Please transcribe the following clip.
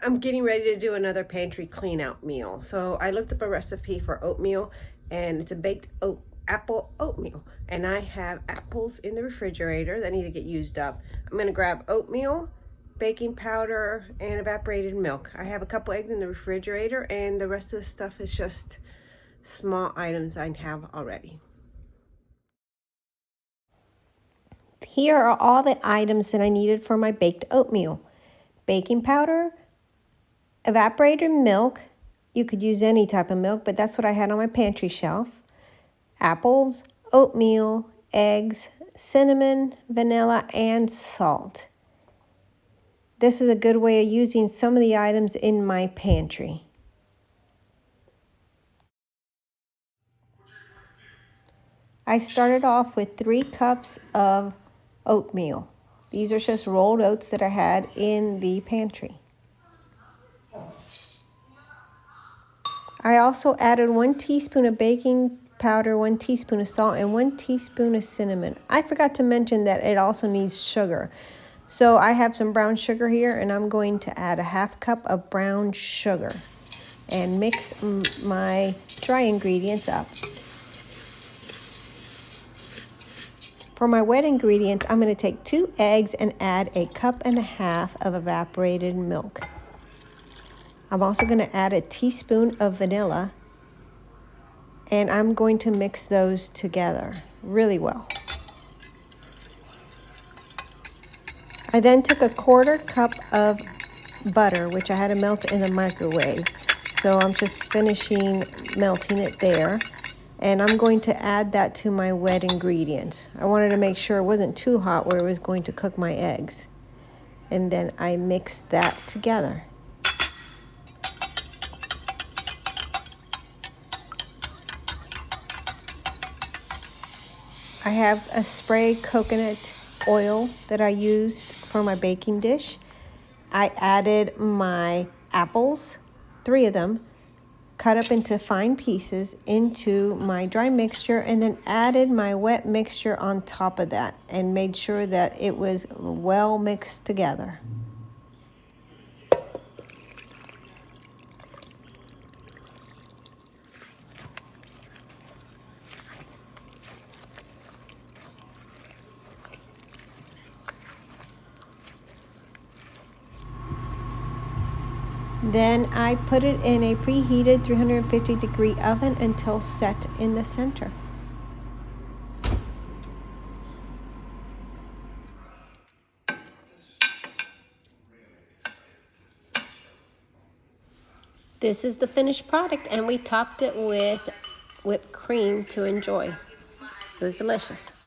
I'm getting ready to do another pantry clean out meal. So I looked up a recipe for oatmeal, and it's a baked apple oatmeal. And I have apples in the refrigerator that need to get used up. I'm gonna grab oatmeal, baking powder, and evaporated milk. I have a couple eggs in the refrigerator, and the rest of the stuff is just small items I have already. Here are all the items that I needed for my baked oatmeal. Baking powder, evaporated milk. You could use any type of milk, but that's what I had on my pantry shelf. Apples, oatmeal, eggs, cinnamon, vanilla, and salt. This is a good way of using some of the items in my pantry. I started off with 3 cups of oatmeal. These are just rolled oats that I had in the pantry. I also added 1 teaspoon of baking powder, 1 teaspoon of salt, and 1 teaspoon of cinnamon. I forgot to mention that it also needs sugar. So I have some brown sugar here, and I'm going to add a 1/2 cup of brown sugar and mix my dry ingredients up. For my wet ingredients, I'm going to take 2 eggs and add a 1.5 cups of evaporated milk. I'm also going to add a teaspoon of vanilla, and I'm going to mix those together really well. I then took a 1/4 cup of butter, which I had to melt in the microwave. So I'm just finishing melting it there. And I'm going to add that to my wet ingredients. I wanted to make sure it wasn't too hot where it was going to cook my eggs. And then I mixed that together. I have a spray coconut oil that I used for my baking dish. I added my apples, 3 of them, cut up into fine pieces, into my dry mixture, and then added my wet mixture on top of that and made sure that it was well mixed together. Then I put it in a preheated 350-degree oven until set in the center. This is the finished product, and we topped it with whipped cream to enjoy. It was delicious.